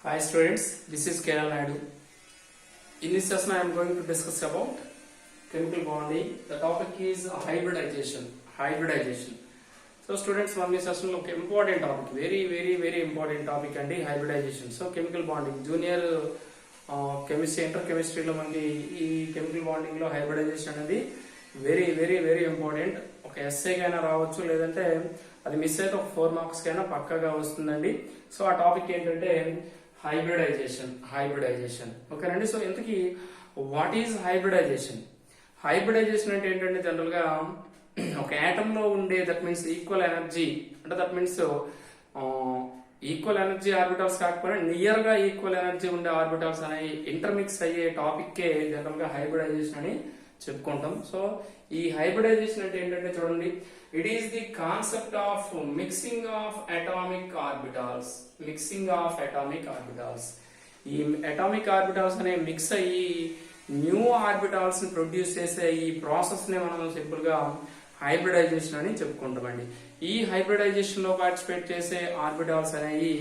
Hi students, this is Kerala Naidu. In this session I am going to discuss about chemical bonding. The topic is hybridization. So students, one session lo important topic, very important topic and hybridization. So chemical bonding, junior chemistry, inter chemistry lo manaki ee chemical bonding lo hybridization anedi very important. ఒక SA కైనా రావచ్చు, లేదంటే అది miss అయితే ఒక 4 marks కైనా పక్కాగా వస్తుందండి. సో ఆ టాపిక్ ఏంటంటే హైబ్రిడైజేషన్. ఓకేనండి. సో ఇంతకీ వాట్ ఈజ్ హైబ్రిడైజేషన్ అంటే ఏంటంటే జనరల్ గా ఒక యాటమ్ లో ఉండే దట్ మీన్స్ ఈక్వల్ ఎనర్జీ, అంటే that means equal energy orbitals కాకపోయినా నియర్ గా ఈక్వల్ ఎనర్జీ ఉండే ఆర్బిటాల్స్ అనేవి ఇంటర్మిక్స్ అయ్యే టాపిక్ జనరల్ గా హైబ్రిడైజేషన్ అని చెప్పుకుంటాం. సో ఈ హైబ్రిడైజేషన్ అంటే ఏంటంటే చూడండి, it is the concept of mixing of atomic orbitals. ఈ అటామిక్ ఆర్బిటాల్స్ అనే మిక్స్ అయ్యి న్యూ ఆర్బిటాల్స్ ని ప్రొడ్యూస్ చేసే ఈ ప్రాసెస్ ని మనం సింపుల్ గా హైబ్రిడైజేషన్ అని చెప్పుకుంటామండి. ఈ హైబ్రిడైజేషన్ లో పార్టిసిపేట్ చేసే ఆర్బిటాల్స్ అనేవి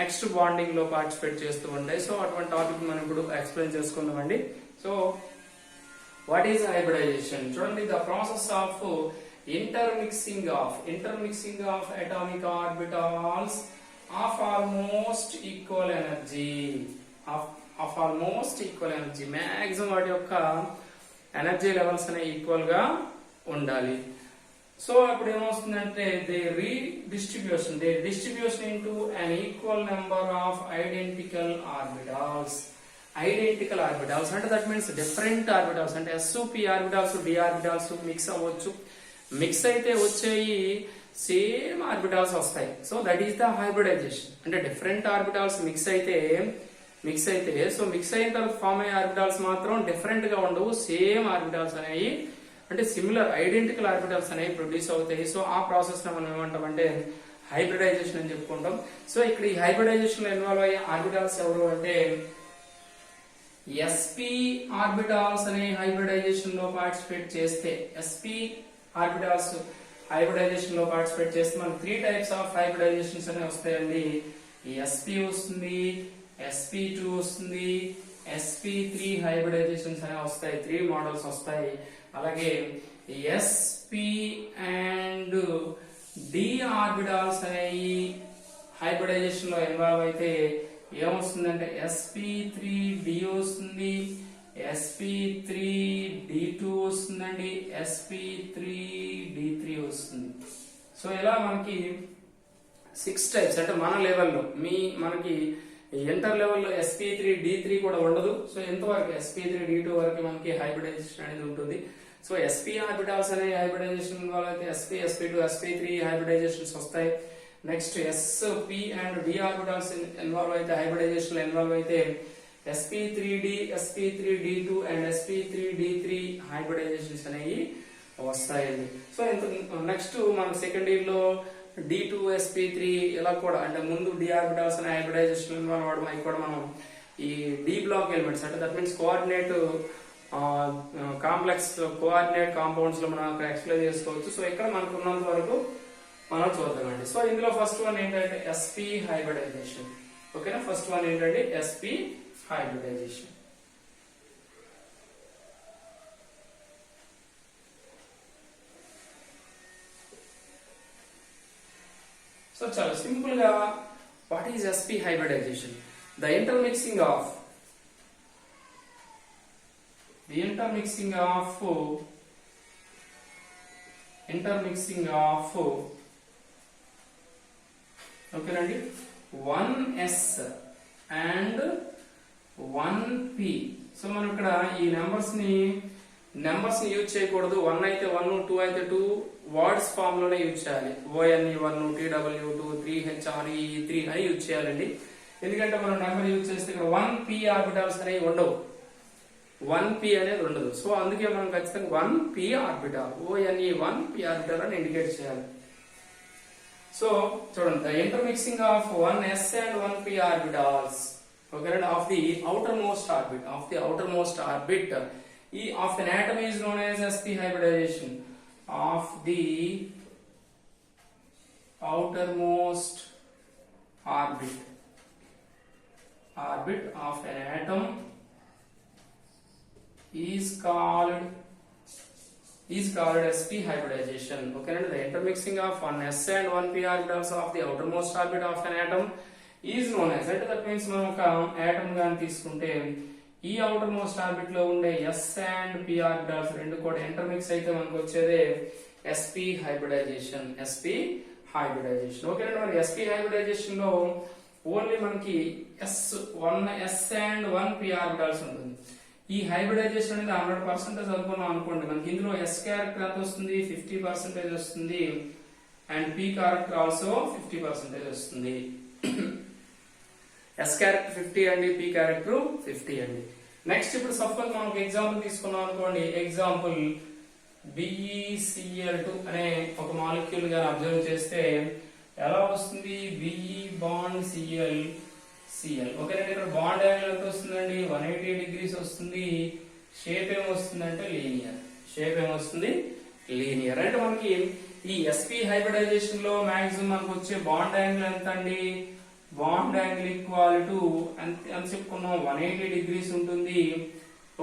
నెక్స్ట్ బాండింగ్ లో పార్టిసిపేట్ చేస్తూ ఉంటాయి. సో అటువంటి టాపిక్ మనం ఇప్పుడు ఎక్స్ప్లెయిన్ చేసుకుందామండి. So what is hybridization? చూడండి, the process of intermixing of atomic orbitals of almost equal energy, maximum వాటి యొక్క ఎనర్జీ లెవెల్స్ అనేవి ఈక్వల్ గా ఉండాలి. సో అప్పుడు ఏమవుతుందంటే the distribution into an equal number of identical orbitals అంటే దట్ మీన్స్ డిఫరెంట్ ఆర్బిటాల్స్, అంటే SOP orbitals, D orbitals mix అవ్వచ్చు. మిక్స్ అయితే వచ్చేవి సేమ్ ఆర్బిటాల్స్ వస్తాయి. So that is the hybridization. అంటే డిఫరెంట్ ఆర్బిటాల్స్ మిక్స్ అయితే సో మిక్స్ అయిన తర్వాత ఫామ్ అయ్యే ఆర్బిటాల్స్ మాత్రం డిఫరెంట్ గా ఉండవు, సేమ్ ఆర్బిటాల్స్ అనేవి అంటే సిమిలర్ ఐడెంటికల్ ఆర్బిటాల్స్ అనేవి ప్రొడ్యూస్ అవుతాయి. సో ఆ ప్రాసెస్ లో మనం ఏమంటామంటే హైబ్రిడైజేషన్ అని చెప్పుకుంటాం. సో ఇక్కడ ఈ హైబ్రిడైజేషన్ లో ఇన్వాల్వ్ అయ్యే ఆర్బిటాల్స్ ఎవరు అంటే sp ఆర్బిటాల్స్ అనే హైబ్రిడైజేషన్ లో పార్టిసిపేట్ చేస్తే, sp ఆర్బిటాల్స్ హైబ్రిడైజేషన్ లో పార్టిసిపేట్ చేస్తే మనకు 3 టైప్స్ ఆఫ్ హైబ్రిడైజేషన్స్ అనేవి వస్తాయండి. ఈ sp వస్తుంది, sp2 వస్తుంది, sp3 హైబ్రిడైజేషన్స్ అనేవి వస్తాయి. 3 మోడల్స్ వస్తాయి. అలాగే sp అండ్ d ఆర్బిటాల్స్ అనేవి హైబ్రిడైజేషన్ లో ఇన్వాల్వ్ అయితే ఏమొస్తుందంటే sp3d వస్తుంది, sp3d2 వస్తుందండి, sp3d3 వస్తుంది. సో ఇలా మనకి 6 టైప్స్, అంటే మన లెవెల్లో మనకి ఇంటర్ లెవెల్లో sp3d3 కూడా ఉండదు. సో ఎంతవరకు sp3d2 వరకు మనకి హైబ్రిడైజేషన్ అనేది ఉంటుంది. సో sp ఆర్బిటాల్స్ అనే హైబ్రిడైజేషన్ అయితే sp, sp2, sp3 హైబ్రిడైజేషన్స్ వస్తాయి. Next sp and d orbitals involve అయితే హైబ్రిడైజేషన్ లో ఇన్వాల్వ్ అయితే sp3d, sp3d2 అండ్ sp3d3 హైబ్రిడైజేషన్స్ అనేవి వస్తాయండి. సో నెక్స్ట్ మన సెకండ్ ఇయర్ లో d2, sp3 ఇలా కూడా, అంటే ముందు d ఆర్బిటాల్స్ అనే హైబ్రిడైజేషన్ ఇన్వాల్వ్ అవడం అవి కూడా మనం ఈ d బ్లాక్ ఎలిమెంట్స్, అంటే that means coordinate complex coordinate compounds లో మనం ఎక్స్ప్లెయిన్ చేసుకోవచ్చు. సో ఇక్కడ మనకు ఉన్నంత వరకు మనం చూద్దామండి. సో ఇందులో ఫస్ట్ వన్ ఏంటంటే sp హైబ్రిడైజేషన్. ఓకేనా, ఫస్ట్ వన్ ఏంటంటే sp హైబ్రిడైజేషన్. సో చాలా సింపుల్ గా what is sp hybridization? The intermixing of ఓకేనండి 1s అండ్ 1p. సో మనం ఇక్కడ ఈ నెంబర్స్ ని యూజ్ చేయకూడదు. 1 అయితే 1, 2 అయితే 2 వర్డ్స్ ఫామ్ లోనే యూజ్ చేయాలి. ONE1, TW2, 3HRE3 అని యూజ్ చేయాలండి. ఎందుకంటే మనం నెంబర్ యూజ్ చేస్తే ఇక్కడ 1p ఆర్బిటాల్స్ అనేవి ఉండవు, 1p అనేది ఉండదు. సో అందుకే మనం ఖచ్చితంగా 1p ఆర్బిటాల్, ONE1p ఆర్బిటాల్ అని ఇండికేట్ చేయాలి. సో చూడండి, the intermixing of 1s and 1p orbitals, okay, of the outermost orbit of an atom is known as sp hybridization of the outermost orbit. orbit of an atom is called sp hybridization. Okay, and the intermixing of one s and one p orbitals of the outermost orbit of an atom is known as, అంటే that means మనం ఒక atom గాని తీసుకుంటే ఈ outer most orbit లో ఉండే s and p orbitals రెండు కూడా ఇంటర్మిక్స్ అయితే మనకు వచ్చేదే sp hybridization. ఓకే అండి, మరి sp hybridization లో ఓన్లీ మనకి s అండ్ 1 p ఆర్బిటల్స్ ఉంటుంది. ఈ హైబ్రిడైజేషన్ అనేది 100% అనుకున్నాం అనుకోండి, మనకి ఇందులో s క్యారెక్టర్ ఎంత వస్తుంది, 50% వస్తుంది, అండ్ p క్యారెక్టర్ ఆల్సో 50% వస్తుంది. s క్యారెక్టర్ 50 అండి, p క్యారెక్టర్ 50 అండి. నెక్స్ట్ ఇప్పుడు సపోజ్ మనం ఒక ఎగ్జాంపుల్ తీసుకున్నాం అనుకోండి. ఎగ్జాంపుల్ BeCl2 అనే ఒక మాలిక్యూల్ గా అబ్జర్వ్ చేస్తే ఎలా వస్తుంది, Be బాండ్ Cl. ఓకేనండి, ఇక్కడ బాండ్ యాంగిల్ ఎంత వస్తుందండి, 180 degrees వస్తుంది. షేప్ ఏమొస్తుందంటే లీనియర్. అంటే మనకి ఈ sp హైబ్రిడైజేషన్ లో మాక్సిమం మనకు వచ్చే బాండ్ యాంగిల్ ఎంత అండి, బాండ్ యాంగిల్ ఈక్వల్ టు ఎంత చెప్పుకున్నాం, 180 degrees ఉంటుంది.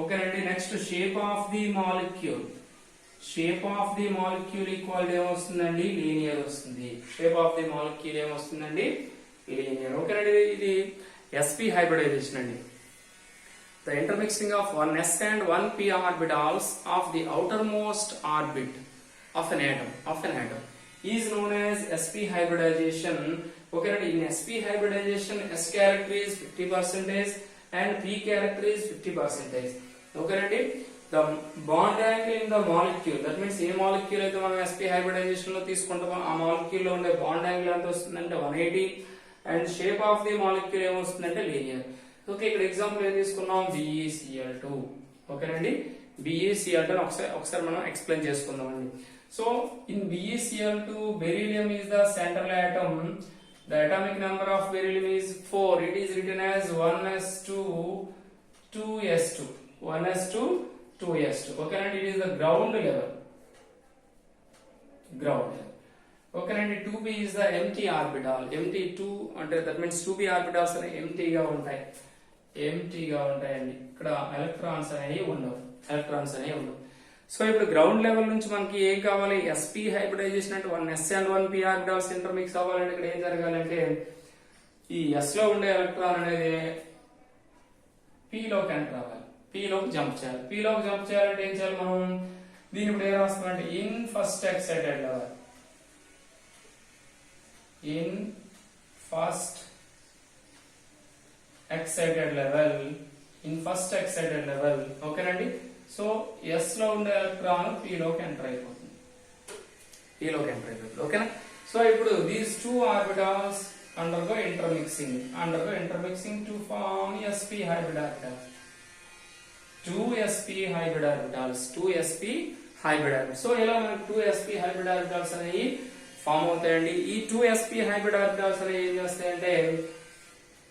ఓకేనండి, next shape of the molecule equal ఏమొస్తుందండి, లీనియర్ వస్తుంది. లీనియర్. ఓకేనండి, ఇది sp hybridization అండి. The intermixing of one s and one p orbitals of the outermost orbit of an atom is known as sp hybridization. ఓకేనండి, in sp hybridization s character is 50% and p character is 50%. ఓకేనండి, the bond angle in the molecule, that means a molecule అయితే మనం sp hybridization లో తీసుకుంటామో ఆ molecule లో ఉండే bond angle ఎంత వస్తుందంటే 180, and shape of the molecule ఏమొస్తుందంటే లీనియర్. ఓకే, ఇక్కడ ఎగ్జాంపుల్ ఏం తీసుకున్నాం, BeCl2. ఓకేనండి, BeCl2 ఒకసారి మనం ఎక్స్ప్లెయిన్ చేసుకుందామండి. So in BeCl2 beryllium is the central atom. The atomic number of beryllium is 4. It is written as 1s2 2s2. ఓకేనండి, it is the ground level. ఓకేనండి, 2p is the empty orbital. empty 2 అంటే that means 2p orbitals అనేవి ఎంప్టీగా ఉంటాయండి. ఇక్కడ electrons అనేవి ఉండవు. So ఇప్పుడు గ్రౌండ్ లెవెల్ నుంచి మనకి ఏం కావాలి, sp హైబ్రిడైజేషన్ అంటే 1s and 1p orbitals intermix అవ్వాలంటే ఇక్కడ ఏం జరగాలంటే ఈ s లో ఉండే ఎలక్ట్రాన్ అనేది p లోకి ఎంటర్ అవ్వాలి, p లోకి జంప్ చేయాలంటే ఏం చేయాలి మనం, దీని ఇప్పుడు ఏం రాస్తామంటే ఇన్ ఫస్ట్ ఎక్సైటెడ్ లెవెల్. ఓకేనండి, సో s లో ఉండే ఎలక్ట్రాన్ p లోకి ఎంటర్ అయిపోతుంది. ఓకేనా, సో ఇప్పుడు these two orbitals undergo intermixing to form sp hybrid orbitals. 2 sp hybrid orbitals. So ఇలా మనకి 2 sp hybrid orbitals అనేవి ఫామ్ అవుతాయండి. ఈ 2 sp hybrid orbitals అనేవి ఏం చేస్తాయంటే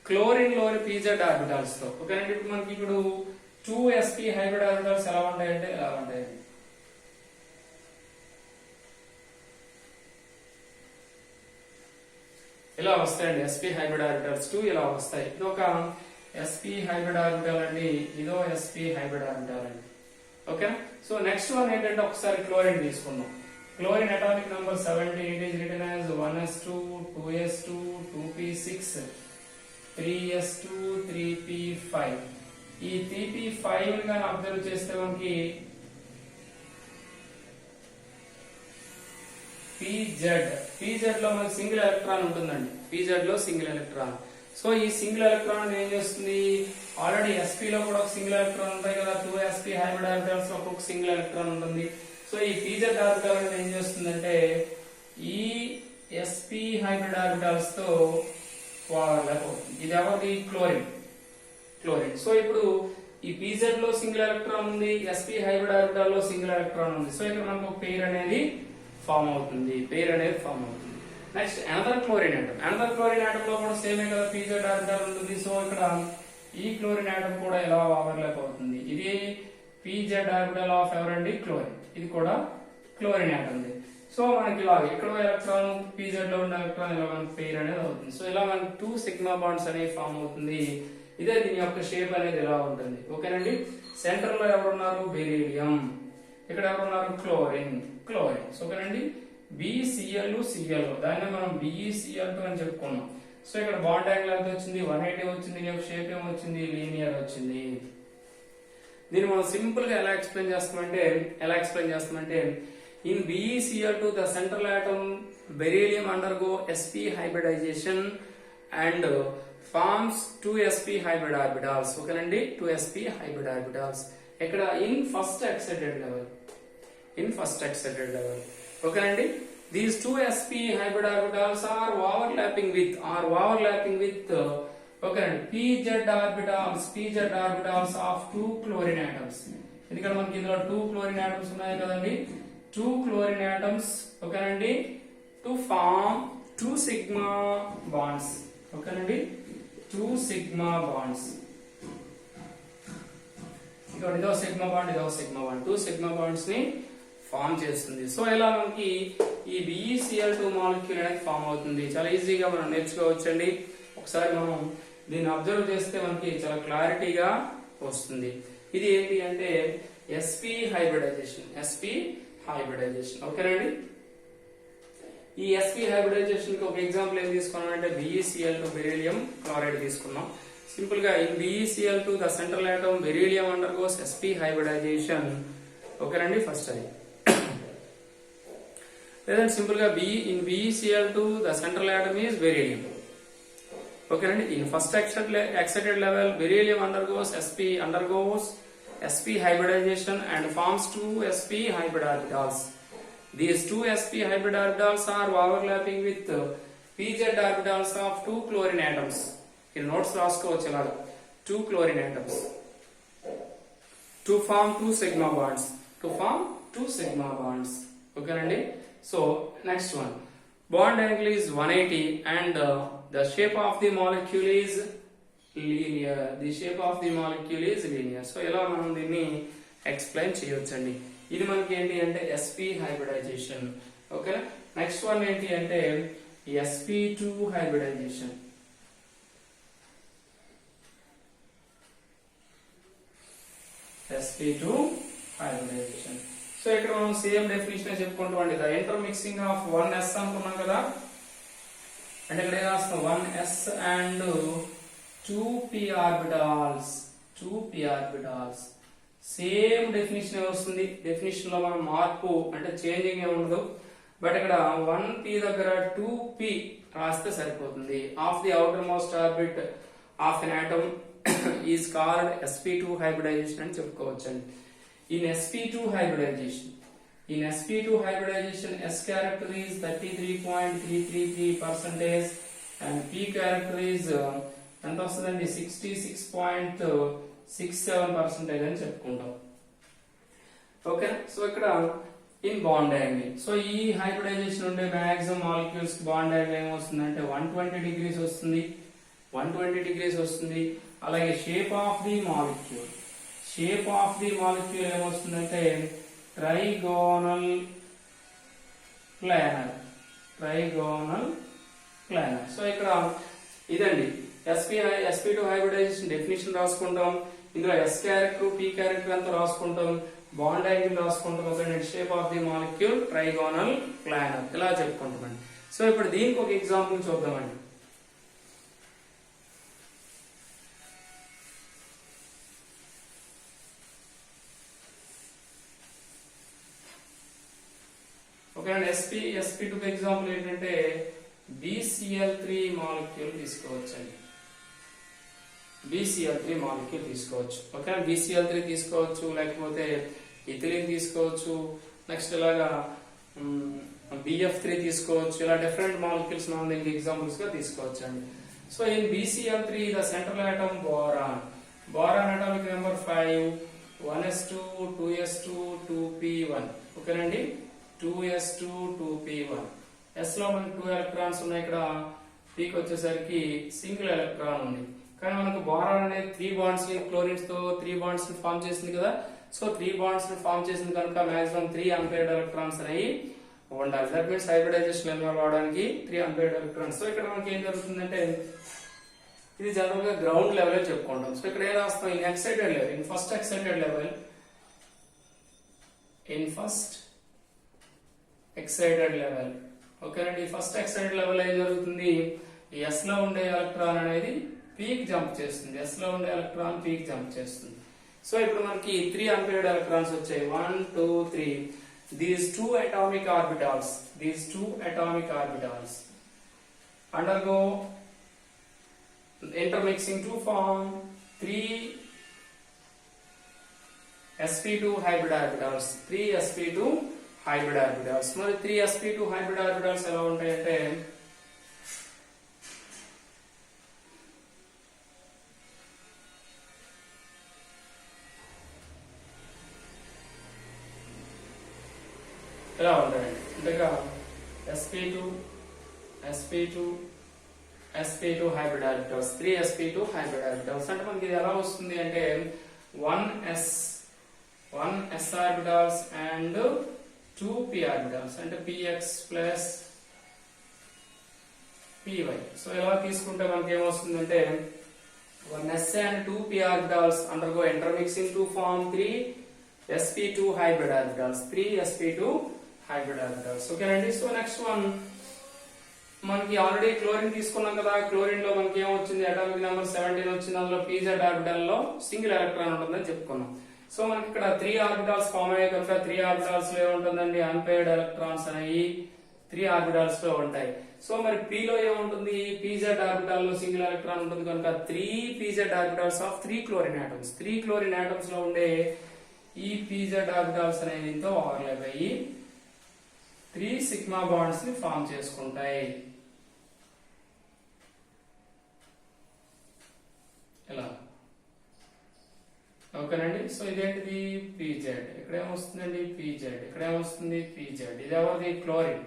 క్లోరిన్ లోని pz ఆర్బిటాల్స్ తో. ఓకేనండి, ఇప్పుడు మనకి ఇప్పుడు 2 sp hybrid orbitals ఎలా ఉంటాయంటే ఇలా ఉంటాయండి. ఇలా వస్తాయండి sp hybrid orbitals 2 ఇలా వస్తాయి. ఇది ఒక sp hybrid orbital అండి, ఇదో sp hybrid orbital అండి. ఓకే, సో నెక్స్ట్ వన్ ఏంటంటే ఒకసారి క్లోరిన్ తీసుకుందాం. Chlorine atomic number 17. it is written as 1s2 2s2 2p6 3s2 3p5. ఈ 3p5 ని గాని అబ్జర్వ్ చేస్తే మనకి pz లో మనకి సింగిల్ ఎలక్ట్రాన్ ఉంటుందండి. pz లో సింగిల్ ఎలక్ట్రాన్. సో ఈ సింగిల్ ఎలక్ట్రాన్ ఏం చేస్తుంది, ఆల్రెడీ sp లో కూడా ఒక సింగిల్ ఎలక్ట్రాన్ ఉంటాయి కదా, 2 sp హైబ్రిడ్ ఆర్బిటల్స్ లో ఒక సింగిల్ ఎలక్ట్రాన్ ఉంటుంది. సో ఈ pz ఆర్బిటల్ అనేది ఏం చేస్తుందంటే ఈ sp హైబ్రిడ్ ఆర్బిటల్స్ తో వాడలేకపోతుంది. ఇది ఎవరిది, క్లోరిన్. సో ఇప్పుడు ఈ pz లో సింగిల్ ఎలక్ట్రాన్ ఉంది, sp హైబ్రిడ్ ఆర్బిటల్ లో సింగిల్ ఎలక్ట్రాన్ ఉంది. సో ఇక్కడ మనకు ఒక పెయిర్ అనేది ఫామ్ అవుతుంది. నెక్స్ట్ అనదర్ క్లోరిన్ ఆటం లో కూడా సేమే కదా, pz ఆర్బిటల్ ఉంటుంది. సో ఇక్కడ ఈ క్లోరిన్ ఆటం కూడా ఎలా ఓవర్లాప్ అవుతుంది. ఇది pz ఆర్బిటల్ ఆఫ్ ఎవరండి, క్లోరిన్. ఇది కూడా క్లోరిన్ ఆటం. సో మనకి ఇలా ఇక్కడ ఎలక్ట్రాన్ pz లో ఉన్న ఎలక్ట్రాన్ ఇలా మనకి పెయిర్ అనేది అవుతుంది. సో ఇలా మనకి 2 సిగ్మా బాండ్స్ అనేవి ఫామ్ అవుతుంది ఇదే దీని యొక్క షేప్ అనేది ఇలా ఉంటుంది. ఓకేనండి. సెంటర్ లో ఎవరున్నారు? బెరీలియం. ఇక్కడ ఎవరున్నారు? క్లోరిన్. ఓకేనండి. BCl Cl దాన్ని మనం BeCl2 అని చెప్పుకున్నాం. సో ఇక్కడ బాండ్ యాంగిల్ ఎంత వచ్చింది? 180 వచ్చింది. దీని యొక్క షేప్ ఏమొచ్చింది? లీనియర్ వచ్చింది. దీన్ని మనం సింపుల్ గా ఎలా ఎక్స్ప్లెయిన్ చేస్తామంటే in BeCl2 the central atom beryllium undergo sp hybridization and forms 2sp hybrid orbitals. ఓకేనండి. 2sp hybrid orbitals ఇక్కడ in first excited level. ఓకేనండి. These 2sp hybrid orbitals are overlapping with ఓకేనండి pz orbitals of 2 chlorine atoms. ఎందుకంటే మనకి ఇందులో 2 chlorine atoms ఉన్నాయి కదండి. 2 chlorine atoms ఓకేనండి to form 2 sigma bonds. ఓకేనండి 2 sigma bonds. ఇక్కడ ఇదో సిగ్మా బాండ్ 2 సిగ్మా బాండ్స్ ని ఫామ్ చేస్తుంది. సో ఇలా మనకి ఈ BeCl2 మాలిక్యూల్ అనేది ఫామ్ అవుతుంది. చాలా ఈజీగా మనం నేర్చుకోవచ్చండి. ఒకసారి మనం దీన్ని అబ్జర్వ్ చేస్తే మనకి చాలా క్లారిటీగా వస్తుంది. ఇది ఏంటి అంటే sp హైబ్రిడైజేషన్. ఓకేనండి. ఈ sp హైబ్రిడైజేషన్ కి ఒక ఎగ్జాంపుల్ ఏం తీసుకున్నాం అంటే BeCl2 బెరీలియం క్లోరైడ్ తీసుకున్నాం. సింపుల్ గా in BeCl2 the central atom beryllium undergoes sp hybridization. ఓకేనండి. ఫస్ట్ అది లేదంటే సింపుల్ గా in BeCl2 the central atom is beryllium. ఓకేనండి. in first excited level beryllium undergoes sp hybridization and forms 2 sp hybrid orbitals. These 2 sp hybrid orbitals are overlapping with pz orbitals of 2 chlorine atoms. In notes రాసుకోవచ్చు ఇలాగా 2 chlorine atoms to form 2 sigma bonds. ఓకేనండి. So next one bond angle is 180 and the shape of the molecule is linear. So ఇలా మనం దీన్ని explain చేయొచ్చండి. ఇది మనకి ఏంటి అంటే sp hybridization. Okay. Next one ఏంటి అంటే sp2 hybridisation. sp2 hybridization. So ఇక్కడ మనం సేమ్ డెఫినిషన్ చెప్పుకుంటాం అండి. ద ఇంటర్మిక్సింగ్ ఆఫ్ 1s అనుకున్నాం కదా. అంటే ఇక్కడ ఏం రాస్తాం 1s and 2p orbitals. Same definition వస్తుంది. డెఫినిషన్ లో మనం మార్పు అంటే చేంజింగ్ ఏ ఉండదు. బట్ ఇక్కడ 1p దగ్గర 2p రాస్తే సరిపోతుంది. Of the outer most orbit of N atom is called sp2 hybridization అని చెప్పుకోవచ్చండి. In sp2 hybridization s character is 33.333% and p character is ఎంత వస్తుందండి 66.67% అని చెప్పుకుంటాం. ఓకే. సో ఇక్కడ ఇన్ బాండ్ యాంగిల్. సో ఈ హైబ్రిడైజేషన్ ఉండే మాక్సిమం మాలిక్యూల్స్ బాండ్ యాంగిల్ ఏమొస్తుందంటే 120 degrees వస్తుంది. అలాగే షేప్ ఆఫ్ ది మాలిక్యూల్ ఏమొస్తుందంటే ట్రైగోనల్ ప్లానర్. సో ఇక్కడ ఇదండి sp2 హైబ్రిడైజేషన్ డెఫినిషన్ రాసుకుంటాం. ఇందులో s క్యారెక్టర్ p క్యారెక్టర్ అంతా రాసుకుంటాం. బాండ్ యాంగిల్ రాసుకుంటాం. ఒక shape of the molecule trigonal planar ఇలా చెప్పుకుంటామండి. సో ఇప్పుడు దీనికి ఒక ఎగ్జాంపుల్ చూద్దామండి. sp2 ఎగ్జాంపుల్ ఏంటంటే BCl3 మాలిక్యూల్ తీసుకోవచ్చండి. ఓకే. BCl3 తీసుకోవచ్చు, లేకపోతే ఇథిలిన్ తీసుకోవచ్చు, నెక్స్ట్ ఇలాగా BF3 తీసుకోవచ్చు. ఇలా డిఫరెంట్ మాలిక్యూల్స్ మనం దీనికి ఎగ్జాంపుల్స్ గా తీసుకోవచ్చు అండి. So in BCl3 the central atom boron atomic number 5 1s2 2s2 2p1. ఓకేనండి. 2s2 2p1. s లో మనకి 2 ఎలక్ట్రాన్స్ ఉన్నాయి. ఇక్కడ p కి వచ్చేసరికి సింగిల్ ఎలక్ట్రాన్ ఉంది. కానీ మనకు బోరాన్ అనేది 3 బాండ్స్ ని క్లోరిన్స్ తో 3 బాండ్స్ ని ఫామ్ చేసింది కదా. సో 3 బాండ్స్ ని ఫామ్ చేసింది కనుక మాక్సిమం 3 అన్పేర్డ్ ఎలక్ట్రాన్స్ అనేవి ఉండాలి. దట్ మీన్స్ హైబ్రిడైజేషన్ ఇన్వాల్వ్ అవడానికి 3 అన్పేర్డ్ ఎలక్ట్రాన్స్. సో ఇక్కడ మనకి ఏం జరుగుతుందంటే ఇది జనరల్ గా గ్రౌండ్ లెవెల్ చెప్పుకుంటాం. సో ఇక్కడ ఏం రాస్తాం, in excited level, in first excited level, in first excited level. ఓకేనండి, ఫస్ట్ ఎక్సైటెడ్ లెవెల్ ఏం జరుగుతుంది, ఎస్ లో ఉండే ఎలక్ట్రాన్ అనేది పీక్ జంప్ చేస్తుంది, ఎస్ లో ఉండే ఎలక్ట్రాన్ పీక్ జంప్ చేస్తుంది. సో ఇప్పుడు మనకి 3 అన్పేర్డ్ ఎలక్ట్రాన్స్ వచ్చాయి, 1 2 3. these two atomic orbitals undergo intermixing to form 3 sp2 hybrid orbitals, 3 sp2 hybrid orbitals. మరి 3 sp2 hybrid orbitals ఎలా ఉంటాయంటే ఎలా ఉంటాయండి అంటే sp2 hybrid orbitals, 3 sp2 hybrid orbitals. అంటే మనకి ఇది ఎలా వస్తుంది అంటే 1 s orbitals and 2 p orbitals అంటే px plus py. సో ఇలా తీసుకుంటే మనకి ఏమొస్తుందంటే 1 s and 2 p orbitals undergo intermixing to form 3 sp2 hybrid orbitals, 3 sp2 hybrid orbitals. ఓకేనండి, సో నెక్స్ట్ వన్ మనకి ఆల్రెడీ క్లోరిన్ తీసుకున్నాం కదా, క్లోరిన్ లో మనకి ఏమొచ్చింది, అటామిక్ నెంబర్ 17 వచ్చింది, అందులో pz ఆర్బిటల్ లో సింగిల్ ఎలక్ట్రాన్ ఉంటుందని చెప్పుకున్నాం. సో మనకి ఇక్కడ 3 ఆర్బిటాల్స్ ఫామ్ అయ్యాయి కనుక 3 ఆర్బిటాల్స్ లో ఏముంటుందండి, అన్పేర్డ్ ఎలక్ట్రాన్స్ అనేవి 3 ఆర్బిటాల్స్ లో ఉంటాయి. సో మరి p లో ఏముంటుంది, pz ఆర్బిటల్ లో సింగిల్ ఎలక్ట్రాన్ ఉంటుంది కనుక 3 pz orbitals of 3 chlorine atoms, 3 chlorine atoms లో ఉండే ఈ pz ఆర్బిటాల్స్ అనేవి దీంతో ఓవర్లాప్ అయ్యి 3 సిగ్మా బాండ్స్ ని ఫామ్ చేసుకుంటాయి. ఇలా ఓకేనండి, సో ఇదేంటిది pz, ఇక్కడ ఏమొస్తుందండి pz, ఇక్కడ ఏమొస్తుంది pz, ఇది ఎవరిది క్లోరిన్,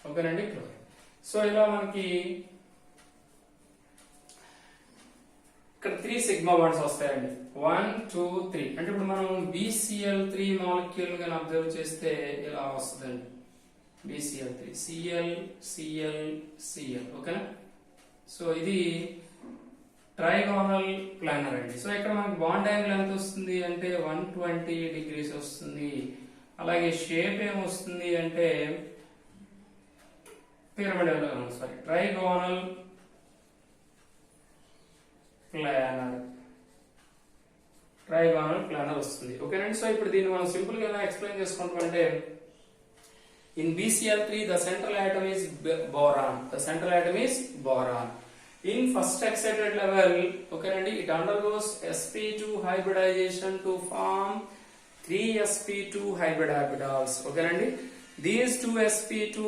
ఓకేనండి క్లోరిన్. సో ఇలా మనకి ఇక్కడ 3 సిగ్మా బాండ్స్ వస్తాయండి, 1 2 3. అంటే ఇప్పుడు మనం BCl3 మాలిక్యూల్ గాని అబ్జర్వ్ చేస్తే ఇలా వస్తుందండి, BCl3 Cl. ఓకేనా, సో ఇది ట్రైగోనల్ ప్లానర్ అండి. సో ఇక్కడ మనకి బాండ్ యాంగిల్ ఎంత వస్తుంది అంటే 120 degrees వస్తుంది. అలాగే షేప్ ఏమొస్తుంది అంటే ట్రైగోనల్ ప్లానర్ వస్తుంది. ఓకేనండి, సో ఇప్పుడు దీన్ని మనం సింపుల్ గా ఎలా ఎక్స్ప్లెయిన్ చేసుకుంటాం అంటే in BCl3 the central atom is boron. In first excited level, okay, it undergoes sp2 hybridization to form 3 sp2 hybrid orbitals. Okay, these 2 sp2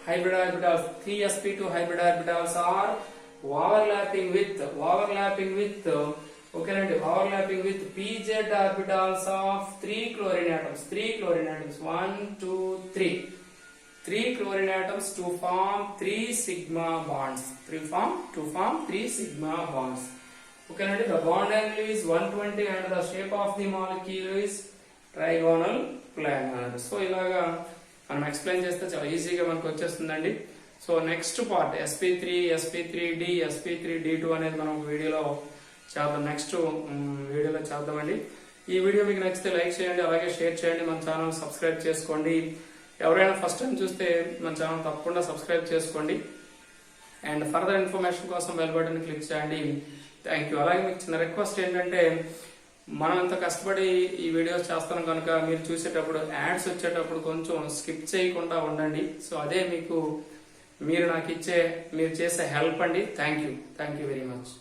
hybrid orbitals, 3 sp2 hybrid orbitals are overlapping with pz orbitals of 3 chlorine atoms, 1 2 3. 3 chlorine atoms to form 3 sigma bonds. Okay, the bond angle is 120 and the shape of the molecule is trigonal planar. So ilaga మనం explain చేస్తే చాలా ఈజీగా మనకు వచ్చేస్తుందండి. So next part sp3d sp3d2 అనేది మనం వీడియోలో చేద్దాం, నెక్స్ట్ వీడియోలో చేద్దామండి. ఈ వీడియో మీకు నచ్చితే లైక్ చేయండి, అలాగే షేర్ చేయండి, మన ఛానల్ సబ్స్క్రైబ్ చేసుకోండి. ఎవరైనా ఫస్ట్ టైం చూస్తే మన ఛానల్ తప్పకుండా సబ్స్క్రైబ్ చేసుకోండి అండ్ ఫర్దర్ ఇన్ఫర్మేషన్ కోసం బెల్ బటన్ క్లిక్ చేయండి. Thank you. అలాగే మీకు చిన్న రిక్వెస్ట్ ఏంటంటే మనం ఎంత కష్టపడి ఈ వీడియోస్ చేస్తాం కనుక మీరు చూసేటప్పుడు యాడ్స్ వచ్చేటప్పుడు కొంచెం స్కిప్ చేయకుండా ఉండండి. సో అదే మీరు చేసే హెల్ప్ అండి. Thank you very much.